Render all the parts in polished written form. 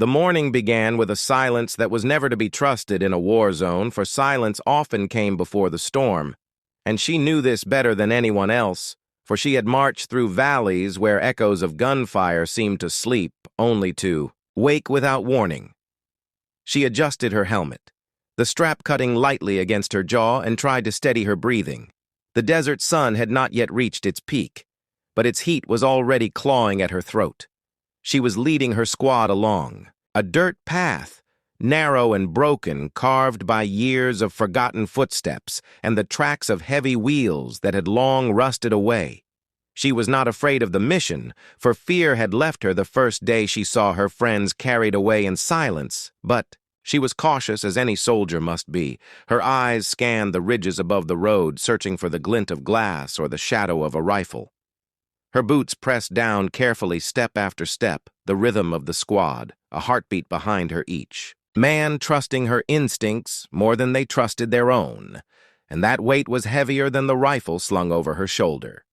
The morning began with a silence that was never to be trusted in a war zone, for silence often came before the storm. And she knew this better than anyone else, for she had marched through valleys where echoes of gunfire seemed to sleep, only to wake without warning. She adjusted her helmet, the strap cutting lightly against her jaw, and tried to steady her breathing. The desert sun had not yet reached its peak, but its heat was already clawing at her throat. She was leading her squad along a dirt path, narrow and broken, carved by years of forgotten footsteps and the tracks of heavy wheels that had long rusted away. She was not afraid of the mission, for fear had left her the first day she saw her friends carried away in silence, but she was cautious as any soldier must be. Her eyes scanned the ridges above the road, searching for the glint of glass or the shadow of a rifle. Her boots pressed down carefully step after step, the rhythm of the squad, a heartbeat behind her each. Man trusting her instincts more than they trusted their own, and that weight was heavier than the rifle slung over her shoulder.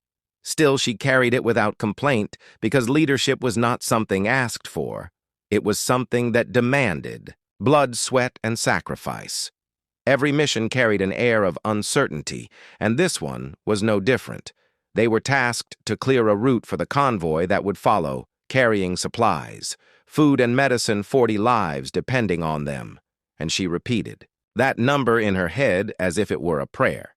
Still, she carried it without complaint, because leadership was not something asked for. It was something that demanded blood, sweat, and sacrifice. Every mission carried an air of uncertainty, and this one was no different. They were tasked to clear a route for the convoy that would follow, carrying supplies. Food and medicine, 40 lives depending on them. And she repeated that number in her head as if it were a prayer.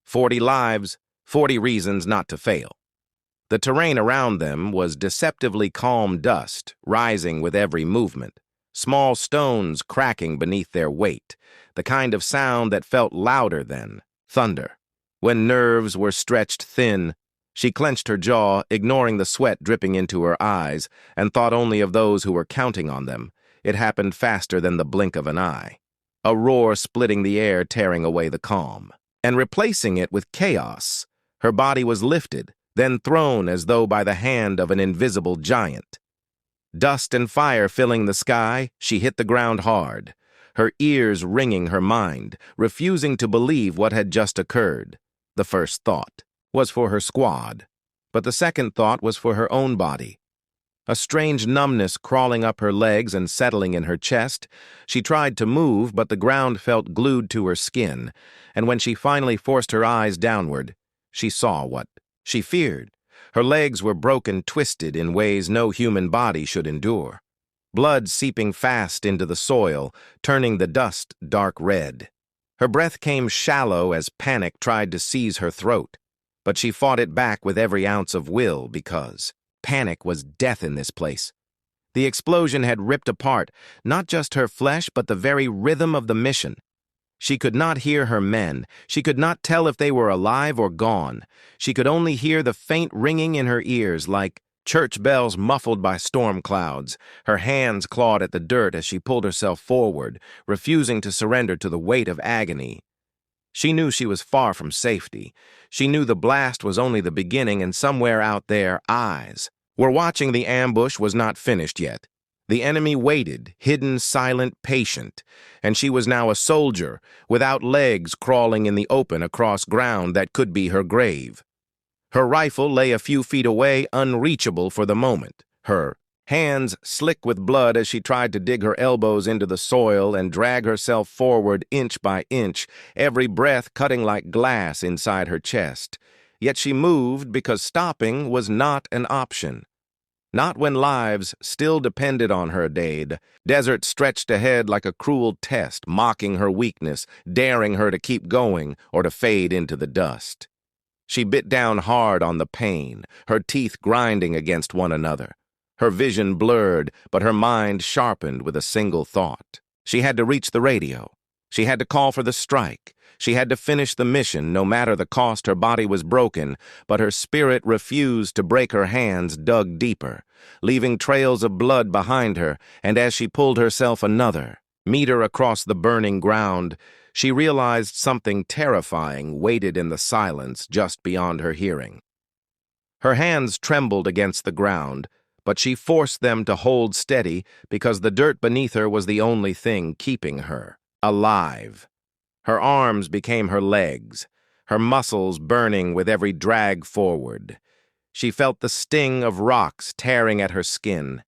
40 lives, 40 reasons not to fail. The terrain around them was deceptively calm dust, rising with every movement. Small stones cracking beneath their weight, the kind of sound that felt louder than thunder. When nerves were stretched thin, she clenched her jaw, ignoring the sweat dripping into her eyes, and thought only of those who were counting on them. It happened faster than the blink of an eye. A roar splitting the air, tearing away the calm. And replacing it with chaos, her body was lifted, then thrown as though by the hand of an invisible giant. Dust and fire filling the sky, she hit the ground hard, her ears ringing her mind, refusing to believe what had just occurred. The first thought was for her squad, but the second thought was for her own body. A strange numbness crawling up her legs and settling in her chest. She tried to move, but the ground felt glued to her skin, and when she finally forced her eyes downward, she saw what she feared. Her legs were broken, twisted in ways no human body should endure. Blood seeping fast into the soil, turning the dust dark red. Her breath came shallow as panic tried to seize her throat, but she fought it back with every ounce of will because panic was death in this place. The explosion had ripped apart not just her flesh but the very rhythm of the mission. She could not hear her men. She could not tell if they were alive or gone. She could only hear the faint ringing in her ears like church bells muffled by storm clouds. Her hands clawed at the dirt as she pulled herself forward, refusing to surrender to the weight of agony. She knew she was far from safety. She knew the blast was only the beginning, and somewhere out there, eyes were watching. The ambush was not finished yet. The enemy waited, hidden, silent, patient, and she was now a soldier, without legs, crawling in the open across ground that could be her grave. Her rifle lay a few feet away, unreachable for the moment, her hands slick with blood as she tried to dig her elbows into the soil and drag herself forward inch by inch, every breath cutting like glass inside her chest. Yet she moved because stopping was not an option. Not when lives still depended on her deed. Desert stretched ahead like a cruel test, mocking her weakness, daring her to keep going or to fade into the dust. She bit down hard on the pain, her teeth grinding against one another. Her vision blurred, but her mind sharpened with a single thought. She had to reach the radio. She had to call for the strike. She had to finish the mission, no matter the cost. Her body was broken, but her spirit refused to break. Her hands dug deeper, leaving trails of blood behind her, and as she pulled herself another meter across the burning ground, she realized something terrifying waited in the silence just beyond her hearing. Her hands trembled against the ground, but she forced them to hold steady because the dirt beneath her was the only thing keeping her alive. Her arms became her legs, her muscles burning with every drag forward. She felt the sting of rocks tearing at her skin,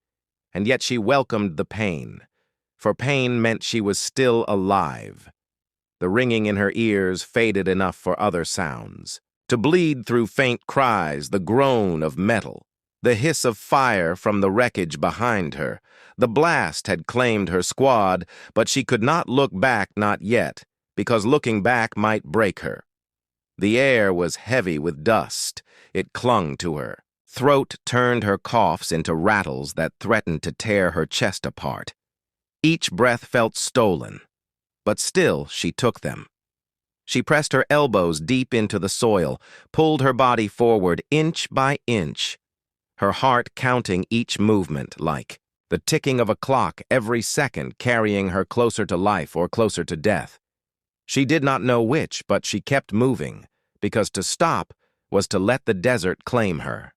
and yet she welcomed the pain, for pain meant she was still alive. The ringing in her ears faded enough for other sounds, to bleed through faint cries, the groan of metal, the hiss of fire from the wreckage behind her. The blast had claimed her squad, but she could not look back, not yet, because looking back might break her. The air was heavy with dust. It clung to her. Throat turned her coughs into rattles that threatened to tear her chest apart. Each breath felt stolen, but still she took them. She pressed her elbows deep into the soil, pulled her body forward inch by inch, her heart counting each movement like the ticking of a clock every second, carrying her closer to life or closer to death. She did not know which, but she kept moving, because to stop was to let the desert claim her.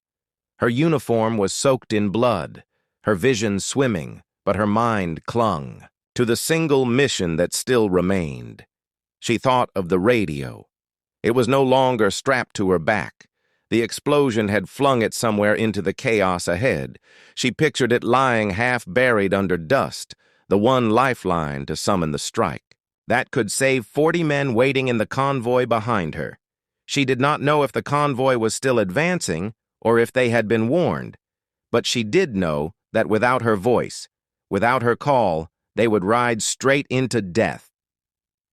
Her uniform was soaked in blood, her vision swimming, but her mind clung to the single mission that still remained. She thought of the radio. It was no longer strapped to her back. The explosion had flung it somewhere into the chaos ahead. She pictured it lying half buried under dust, the one lifeline to summon the strike. That could save 40 men waiting in the convoy behind her. She did not know if the convoy was still advancing or if they had been warned, but she did know that without her voice, without her call, they would ride straight into death.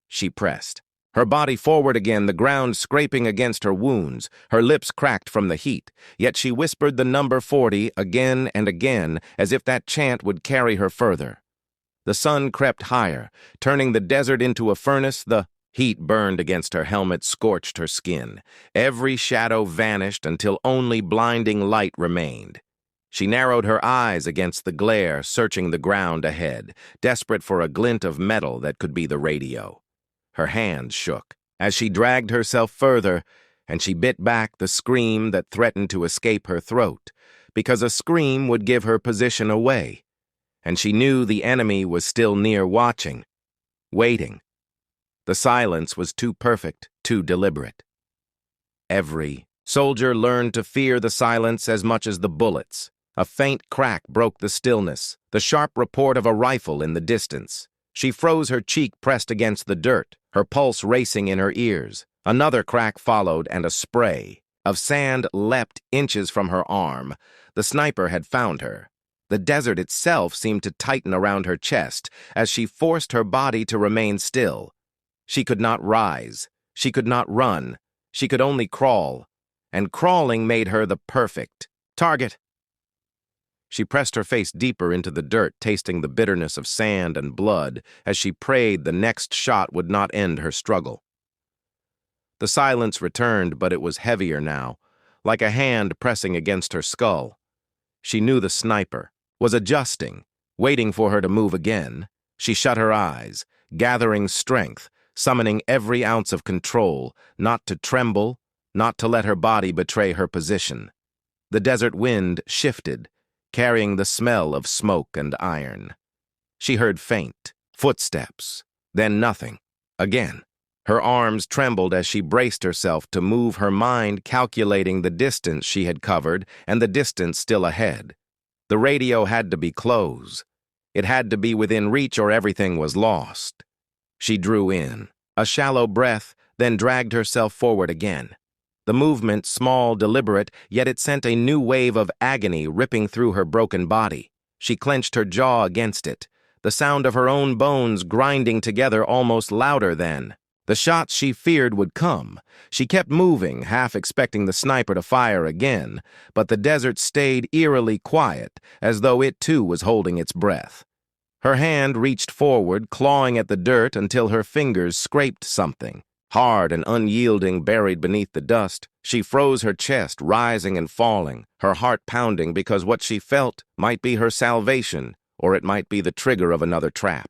She pressed, her body forward again, the ground scraping against her wounds, her lips cracked from the heat, yet she whispered the number 40 again and again, as if that chant would carry her further. The sun crept higher, turning the desert into a furnace. The heat burned against her helmet, scorched her skin. Every shadow vanished until only blinding light remained. She narrowed her eyes against the glare, searching the ground ahead, desperate for a glint of metal that could be the radio. Her hands shook as she dragged herself further, and she bit back the scream that threatened to escape her throat, because a scream would give her position away, and she knew the enemy was still near, watching, waiting. The silence was too perfect, too deliberate. Every soldier learned to fear the silence as much as the bullets. A faint crack broke the stillness, the sharp report of a rifle in the distance. She froze, her cheek pressed against the dirt, her pulse racing in her ears. Another crack followed, and a spray of sand leapt inches from her arm. The sniper had found her. The desert itself seemed to tighten around her chest as she forced her body to remain still. She could not rise. She could not run. She could only crawl, and crawling made her the perfect target. She pressed her face deeper into the dirt, tasting the bitterness of sand and blood, as she prayed the next shot would not end her struggle. The silence returned, but it was heavier now, like a hand pressing against her skull. She knew the sniper was adjusting, waiting for her to move again. She shut her eyes, gathering strength, summoning every ounce of control, not to tremble, not to let her body betray her position. The desert wind shifted, carrying the smell of smoke and iron. She heard faint footsteps, then nothing. Again, her arms trembled as she braced herself to move, her mind calculating the distance she had covered and the distance still ahead. The radio had to be close. It had to be within reach or everything was lost. She drew in a shallow breath, then dragged herself forward again. The movement, small, deliberate, yet it sent a new wave of agony ripping through her broken body. She clenched her jaw against it, the sound of her own bones grinding together almost louder than the shots she feared would come. She kept moving, half expecting the sniper to fire again, but the desert stayed eerily quiet, as though it too was holding its breath. Her hand reached forward, clawing at the dirt until her fingers scraped something. Hard and unyielding, buried beneath the dust, she froze, her chest rising and falling, her heart pounding because what she felt might be her salvation, or it might be the trigger of another trap.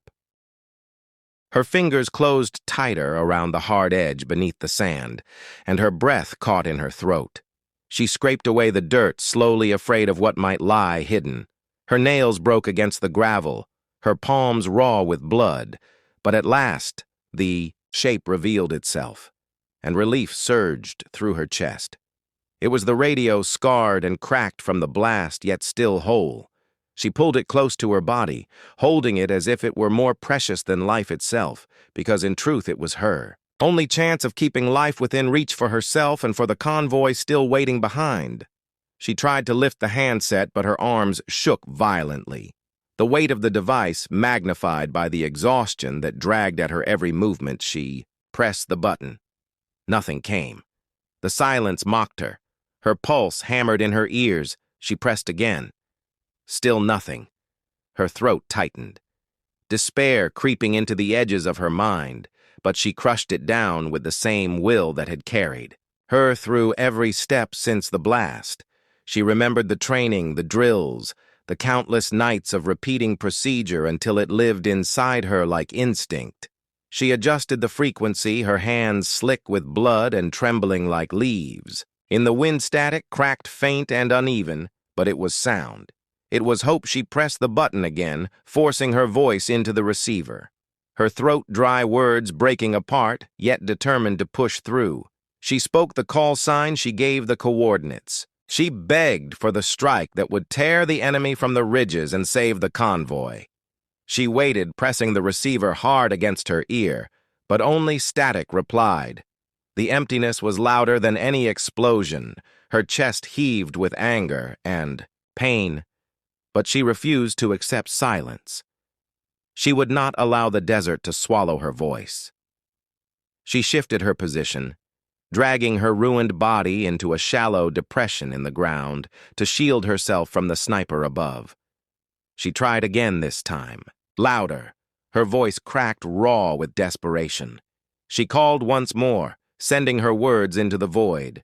Her fingers closed tighter around the hard edge beneath the sand, and her breath caught in her throat. She scraped away the dirt, slowly, afraid of what might lie hidden. Her nails broke against the gravel, her palms raw with blood, but at last the shape revealed itself, and relief surged through her chest. It was the radio, scarred and cracked from the blast, yet still whole. She pulled it close to her body, holding it as if it were more precious than life itself, because in truth it was her. Only chance of keeping life within reach for herself and for the convoy still waiting behind. She tried to lift the handset, but her arms shook violently. The weight of the device, magnified by the exhaustion that dragged at her every movement, she pressed the button. Nothing came. The silence mocked her. Her pulse hammered in her ears. She pressed again. Still nothing. Her throat tightened. Despair creeping into the edges of her mind, but she crushed it down with the same will that had carried her through every step since the blast. She remembered the training, the drills, the countless nights of repeating procedure until it lived inside her like instinct. She adjusted the frequency, her hands slick with blood and trembling like leaves. In the wind static, cracked faint and uneven, but it was sound. It was hope. She pressed the button again, forcing her voice into the receiver. Her throat-dry words breaking apart, yet determined to push through. She spoke the call sign, she gave the coordinates. She begged for the strike that would tear the enemy from the ridges and save the convoy. She waited, pressing the receiver hard against her ear, but only static replied. The emptiness was louder than any explosion. Her chest heaved with anger and pain, but she refused to accept silence. She would not allow the desert to swallow her voice. She shifted her position, dragging her ruined body into a shallow depression in the ground to shield herself from the sniper above. She tried again this time, louder, her voice cracked raw with desperation. She called once more, sending her words into the void.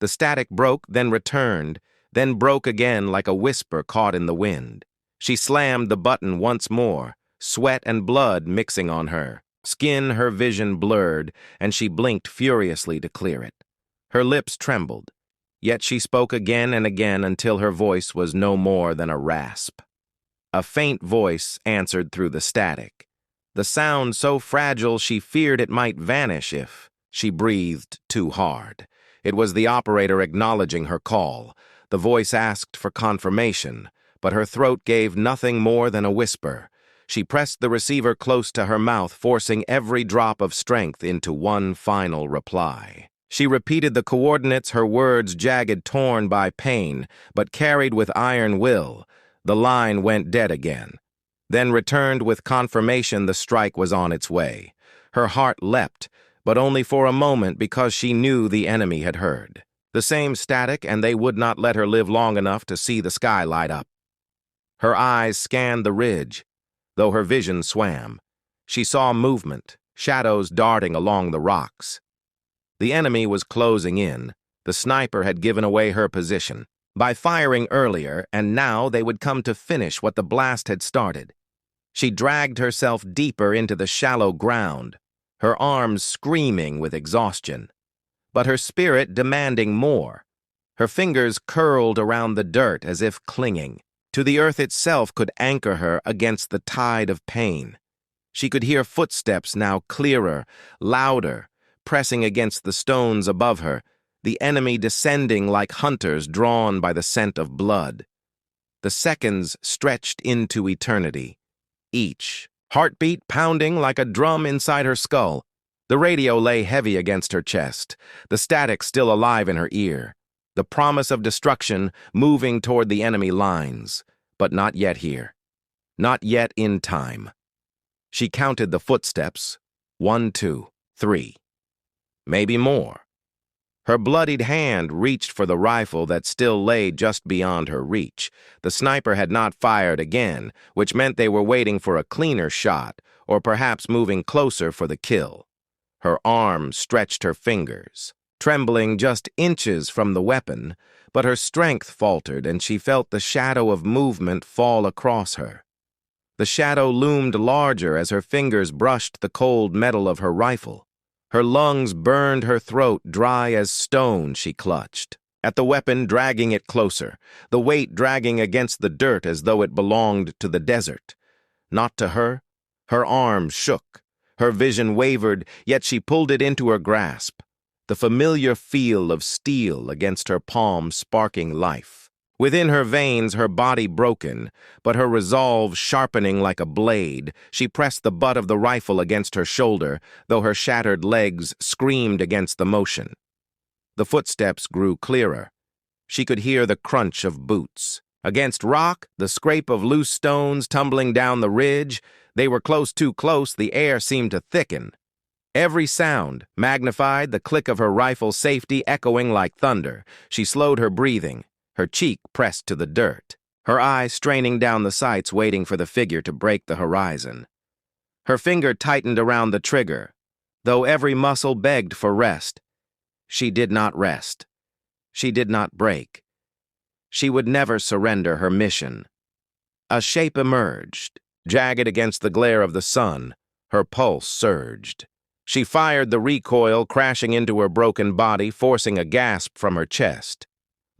The static broke, then returned, then broke again like a whisper caught in the wind. She slammed the button once more, sweat and blood mixing on her. Skin, her vision blurred, and she blinked furiously to clear it. Her lips trembled, yet she spoke again and again until her voice was no more than a rasp. A faint voice answered through the static, the sound so fragile she feared it might vanish if she breathed too hard. It was the operator acknowledging her call. The voice asked for confirmation, but her throat gave nothing more than a whisper. She pressed the receiver close to her mouth, forcing every drop of strength into one final reply. She repeated the coordinates, her words jagged, torn by pain, but carried with iron will. The line went dead again, then returned with confirmation the strike was on its way. Her heart leapt, but only for a moment because she knew the enemy had heard. The same static, and they would not let her live long enough to see the sky light up. Her eyes scanned the ridge, though her vision swam. She saw movement, shadows darting along the rocks. The enemy was closing in. The sniper had given away her position by firing earlier, and now they would come to finish what the blast had started. She dragged herself deeper into the shallow ground, her arms screaming with exhaustion, but her spirit demanding more. Her fingers curled around the dirt as if clinging to the earth itself could anchor her against the tide of pain. She could hear footsteps now clearer, louder, pressing against the stones above her, the enemy descending like hunters drawn by the scent of blood. The seconds stretched into eternity, each heartbeat pounding like a drum inside her skull. The radio lay heavy against her chest, the static still alive in her ear, the promise of destruction moving toward the enemy lines, but not yet here, not yet in time. She counted the footsteps, 1, 2, 3, maybe more. Her bloodied hand reached for the rifle that still lay just beyond her reach. The sniper had not fired again, which meant they were waiting for a cleaner shot, or perhaps moving closer for the kill. Her arm stretched her fingers, trembling just inches from the weapon, but her strength faltered and she felt the shadow of movement fall across her. The shadow loomed larger as her fingers brushed the cold metal of her rifle. Her lungs burned her throat dry as stone. She clutched at the weapon, dragging it closer, the weight dragging against the dirt as though it belonged to the desert. Not to her. Her arm shook. Her vision wavered, yet she pulled it into her grasp, the familiar feel of steel against her palm sparking life. Within her veins, her body broken, but her resolve sharpening like a blade, she pressed the butt of the rifle against her shoulder, though her shattered legs screamed against the motion. The footsteps grew clearer. She could hear the crunch of boots. Against rock, the scrape of loose stones tumbling down the ridge. They were too close, the air seemed to thicken. Every sound, magnified, the click of her rifle's safety echoing like thunder. She slowed her breathing, her cheek pressed to the dirt, her eyes straining down the sights waiting for the figure to break the horizon. Her finger tightened around the trigger, though every muscle begged for rest. She did not rest. She did not break. She would never surrender her mission. A shape emerged, jagged against the glare of the sun. Her pulse surged. She fired the recoil, crashing into her broken body, forcing a gasp from her chest.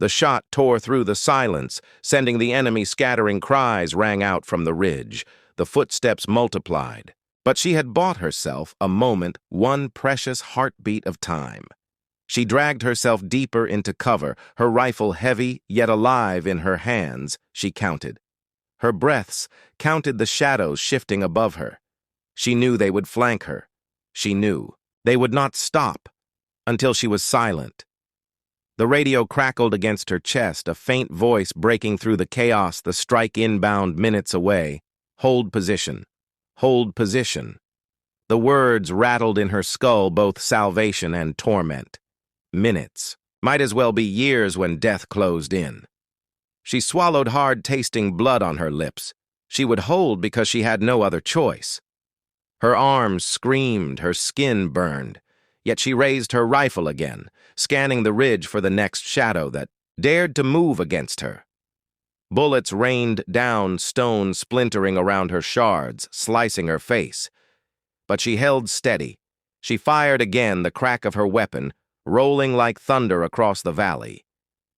The shot tore through the silence, sending the enemy scattering cries rang out from the ridge. The footsteps multiplied. But she had bought herself a moment, one precious heartbeat of time. She dragged herself deeper into cover, her rifle heavy yet alive in her hands. She counted. Her breaths counted the shadows shifting above her. She knew they would flank her. She knew they would not stop until she was silent. The radio crackled against her chest, a faint voice breaking through the chaos, the strike inbound minutes away. Hold position. Hold position. The words rattled in her skull, both salvation and torment. Minutes. Might as well be years when death closed in. She swallowed hard, tasting blood on her lips. She would hold because she had no other choice. Her arms screamed, her skin burned, yet she raised her rifle again, scanning the ridge for the next shadow that dared to move against her. Bullets rained down, stone splintering around her shards, slicing her face. But she held steady. She fired again, the crack of her weapon, rolling like thunder across the valley.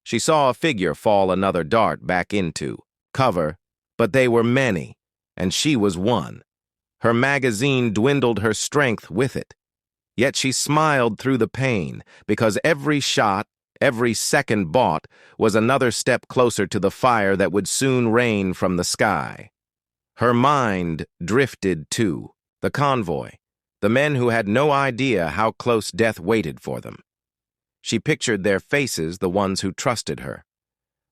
She saw a figure fall another dart back into cover, but they were many, and she was one. Her magazine dwindled her strength with it. Yet she smiled through the pain, because every shot, every second bought, was another step closer to the fire that would soon rain from the sky. Her mind drifted to the convoy, the men who had no idea how close death waited for them. She pictured their faces, the ones who trusted her,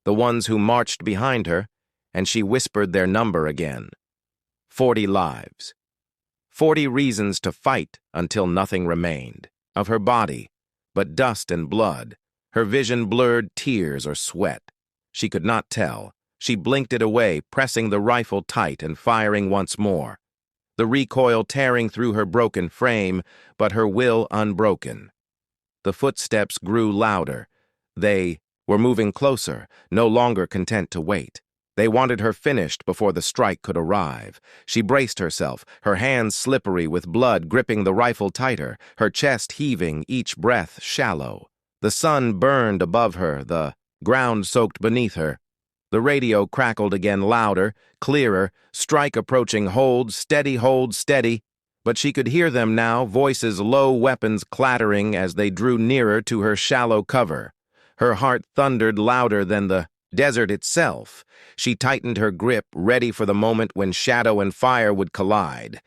the ones who marched behind her, and she whispered their number again. 40 lives. 40 reasons to fight until nothing remained of her body, but dust and blood, her vision blurred, tears or sweat. She could not tell. She blinked it away, pressing the rifle tight and firing once more. The recoil tearing through her broken frame, but her will unbroken. The footsteps grew louder. They were moving closer, no longer content to wait. They wanted her finished before the strike could arrive. She braced herself, her hands slippery with blood gripping the rifle tighter, her chest heaving, each breath shallow. The sun burned above her, the ground soaked beneath her. The radio crackled again louder, clearer, strike approaching, hold steady, but she could hear them now, voices low, weapons clattering as they drew nearer to her shallow cover. Her heart thundered louder than the desert itself. She tightened her grip, ready for the moment when shadow and fire would collide.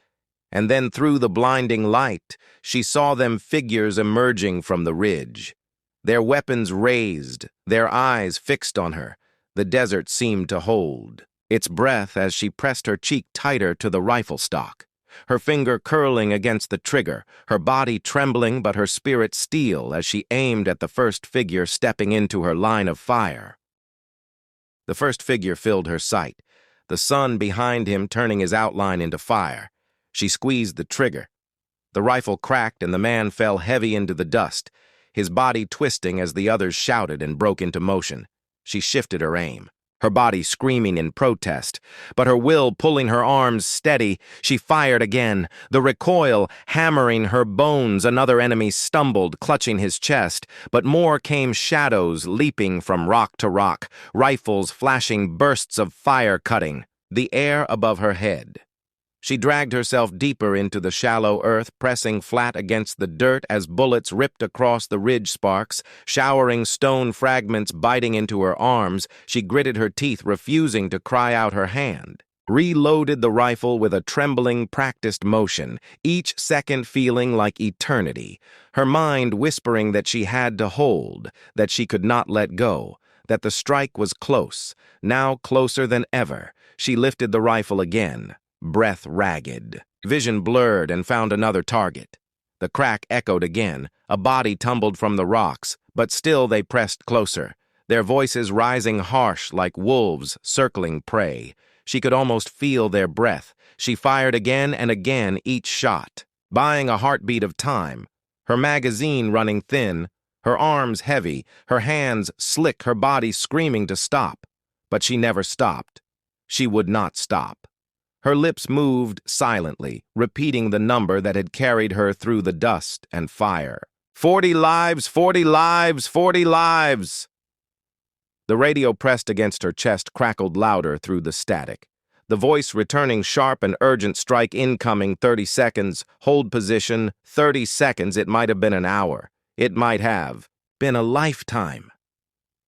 And then through the blinding light, she saw them, figures emerging from the ridge. Their weapons raised, their eyes fixed on her. The desert seemed to hold its breath as she pressed her cheek tighter to the rifle stock, her finger curling against the trigger, her body trembling but her spirit steel as she aimed at the first figure stepping into her line of fire. The first figure filled her sight, the sun behind him turning his outline into fire. She squeezed the trigger. The rifle cracked and the man fell heavy into the dust, his body twisting as the others shouted and broke into motion. She shifted her aim, her body screaming in protest, but her will pulling her arms steady. She fired again, the recoil hammering her bones. Another enemy stumbled, clutching his chest, but more came, shadows leaping from rock to rock, rifles flashing, bursts of fire cutting the air above her head. She dragged herself deeper into the shallow earth, pressing flat against the dirt as bullets ripped across the ridge sparks, showering stone fragments biting into her arms. She gritted her teeth, refusing to cry out her hand. Reloaded the rifle with a trembling, practiced motion, each second feeling like eternity, her mind whispering that she had to hold, that she could not let go, that the strike was close, now closer than ever. She lifted the rifle again, breath ragged, vision blurred, and found another target. The crack echoed again, a body tumbled from the rocks, but still they pressed closer, their voices rising harsh like wolves circling prey. She could almost feel their breath. She fired again and again each shot, buying a heartbeat of time, her magazine running thin, her arms heavy, her hands slick, her body screaming to stop. But she never stopped. She would not stop. Her lips moved silently, repeating the number that had carried her through the dust and fire. 40 lives, 40 lives, 40 lives! The radio pressed against her chest crackled louder through the static. The voice returning sharp and urgent: strike incoming, 30 seconds, hold position, 30 seconds. It might have been an hour. It might have been a lifetime.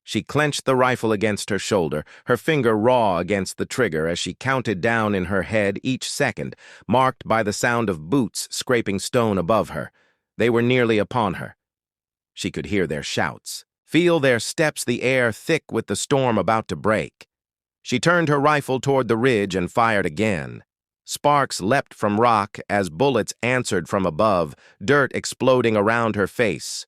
She clenched the rifle against her shoulder, her finger raw against the trigger as she counted down in her head each second, marked by the sound of boots scraping stone above her. They were nearly upon her. She could hear their shouts, feel their steps, the air thick with the storm about to break. She turned her rifle toward the ridge and fired again. Sparks leapt from rock as bullets answered from above, dirt exploding around her face,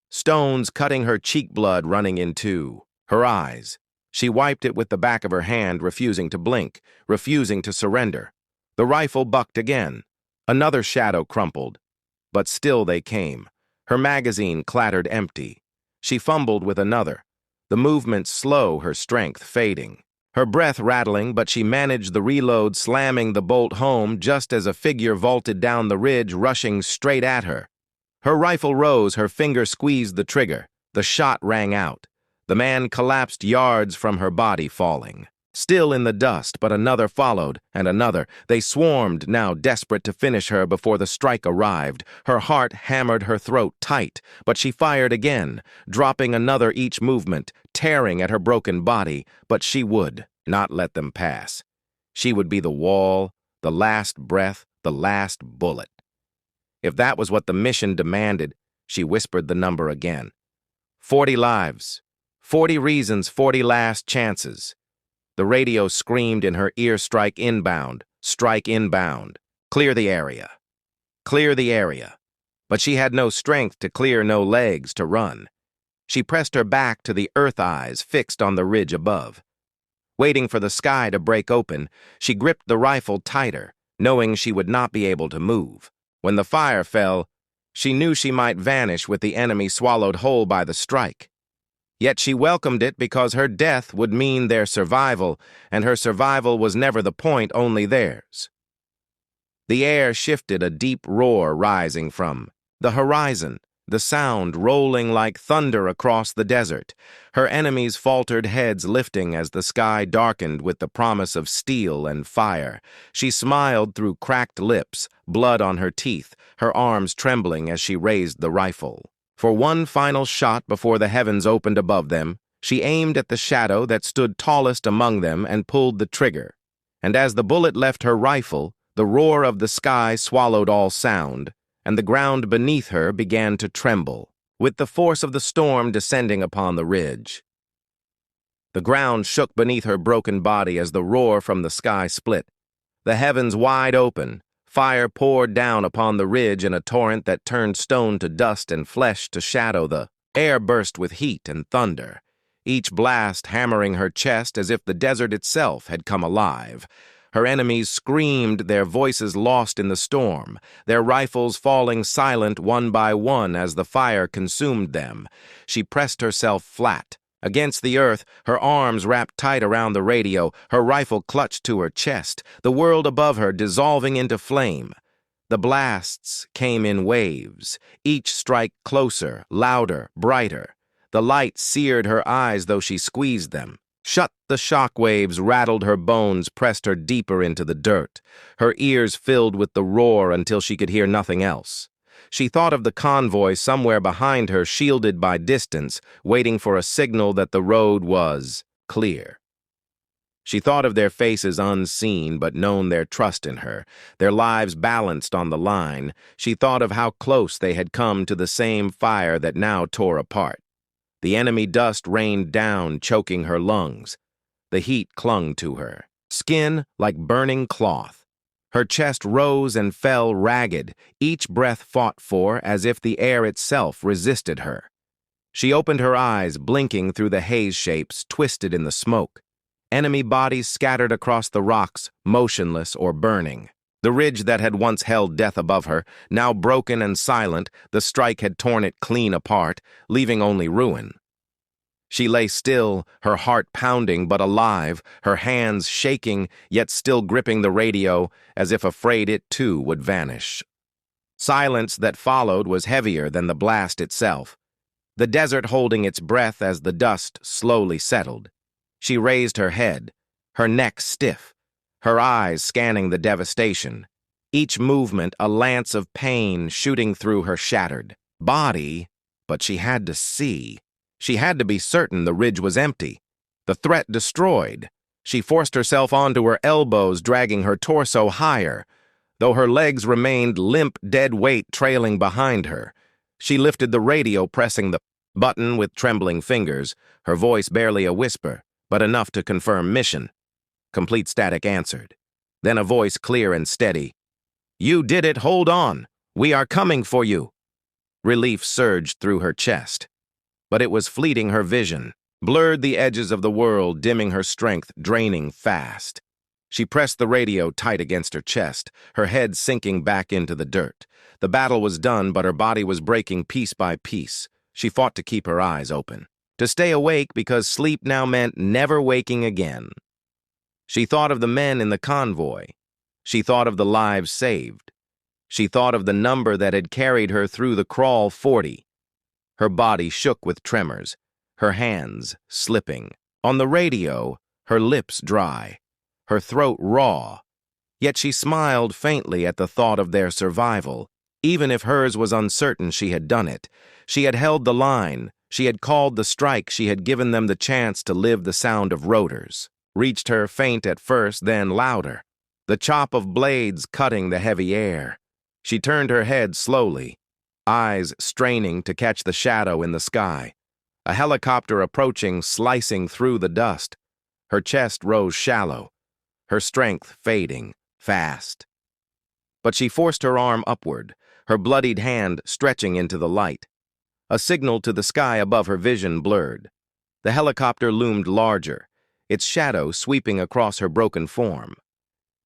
stones cutting her cheek, blood running in two. Her eyes. She wiped it with the back of her hand, refusing to blink, refusing to surrender. The rifle bucked again. Another shadow crumpled. But still they came. Her magazine clattered empty. She fumbled with another, the movement slow, her strength fading. Her breath rattling, but she managed the reload, slamming the bolt home just as a figure vaulted down the ridge, rushing straight at her. Her rifle rose, her finger squeezed the trigger. The shot rang out. The man collapsed yards from her body, falling. Still in the dust, but another followed, and another. They swarmed, now desperate to finish her before the strike arrived. Her heart hammered her throat tight, but she fired again, dropping another each movement, tearing at her broken body, but she would not let them pass. She would be the wall, the last breath, the last bullet. If that was what the mission demanded, she whispered the number again. 40 lives, 40 reasons, 40 last chances. The radio screamed in her ear: strike inbound, strike inbound. Clear the area. Clear the area. But she had no strength to clear, no legs to run. She pressed her back to the earth, eyes fixed on the ridge above. Waiting for the sky to break open, she gripped the rifle tighter, knowing she would not be able to move. When the fire fell, she knew she might vanish with the enemy swallowed whole by the strike. Yet she welcomed it because her death would mean their survival, and her survival was never the point, only theirs. The air shifted, a deep roar rising from the horizon, the sound rolling like thunder across the desert. Her enemies' faltered heads lifting as the sky darkened with the promise of steel and fire. She smiled through cracked lips, blood on her teeth, her arms trembling as she raised the rifle. For one final shot before the heavens opened above them, she aimed at the shadow that stood tallest among them and pulled the trigger. And as the bullet left her rifle, the roar of the sky swallowed all sound, and the ground beneath her began to tremble, with the force of the storm descending upon the ridge. The ground shook beneath her broken body as the roar from the sky split. The heavens wide open, fire poured down upon the ridge in a torrent that turned stone to dust and flesh to shadow. The air burst with heat and thunder, each blast hammering her chest as if the desert itself had come alive. Her enemies screamed, their voices lost in the storm, their rifles falling silent one by one as the fire consumed them. She pressed herself flat against the earth, her arms wrapped tight around the radio, her rifle clutched to her chest, the world above her dissolving into flame. The blasts came in waves, each strike closer, louder, brighter. The light seared her eyes though she squeezed them. Shut the shock waves rattled her bones, pressed her deeper into the dirt. Her ears filled with the roar until she could hear nothing else. She thought of the convoy somewhere behind her, shielded by distance, waiting for a signal that the road was clear. She thought of their faces unseen but known their trust in her, their lives balanced on the line. She thought of how close they had come to the same fire that now tore apart. The enemy dust rained down, choking her lungs. The heat clung to her, skin like burning cloth. Her chest rose and fell ragged, each breath fought for as if the air itself resisted her. She opened her eyes, blinking through the haze shapes twisted in the smoke. Enemy bodies scattered across the rocks, motionless or burning. The ridge that had once held death above her, now broken and silent, the strike had torn it clean apart, leaving only ruin. She lay still, her heart pounding but alive, her hands shaking, yet still gripping the radio, as if afraid it too would vanish. Silence that followed was heavier than the blast itself, the desert holding its breath as the dust slowly settled. She raised her head, her neck stiff, her eyes scanning the devastation, each movement a lance of pain shooting through her shattered body. But she had to see. She had to be certain the ridge was empty, the threat destroyed. She forced herself onto her elbows, dragging her torso higher, though her legs remained limp, dead weight trailing behind her. She lifted the radio, pressing the button with trembling fingers, her voice barely a whisper, but enough to confirm mission. Complete static answered. Then a voice clear and steady. "You did it, hold on. We are coming for you." Relief surged through her chest. But it was fleeting her vision, blurred the edges of the world, dimming her strength, draining fast. She pressed the radio tight against her chest, her head sinking back into the dirt. The battle was done, but her body was breaking piece by piece. She fought to keep her eyes open, to stay awake because sleep now meant never waking again. She thought of the men in the convoy. She thought of the lives saved. She thought of the number that had carried her through the crawl 40. Her body shook with tremors, her hands slipping. On the radio, her lips dry, her throat raw. Yet she smiled faintly at the thought of their survival. Even if hers was uncertain, she had done it. She had held the line. She had called the strike. She had given them the chance to live the sound of rotors. Reached her faint at first, then louder. The chop of blades cutting the heavy air. She turned her head slowly, eyes straining to catch the shadow in the sky. A helicopter approaching, slicing through the dust. Her chest rose shallow, her strength fading, fast. But she forced her arm upward, her bloodied hand stretching into the light. A signal to the sky above her vision blurred. The helicopter loomed larger, its shadow sweeping across her broken form.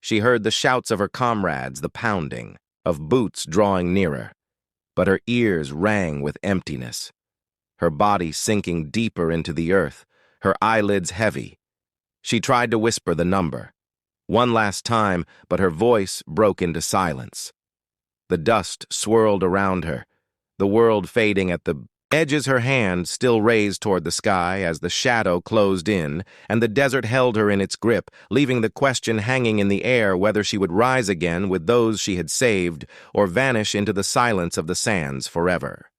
She heard the shouts of her comrades, the pounding of boots drawing nearer. But her ears rang with emptiness. Her body sinking deeper into the earth, her eyelids heavy. She tried to whisper the number. One last time, but her voice broke into silence. The dust swirled around her, the world fading at the edges, her hand still raised toward the sky as the shadow closed in, and the desert held her in its grip, leaving the question hanging in the air whether she would rise again with those she had saved or vanish into the silence of the sands forever.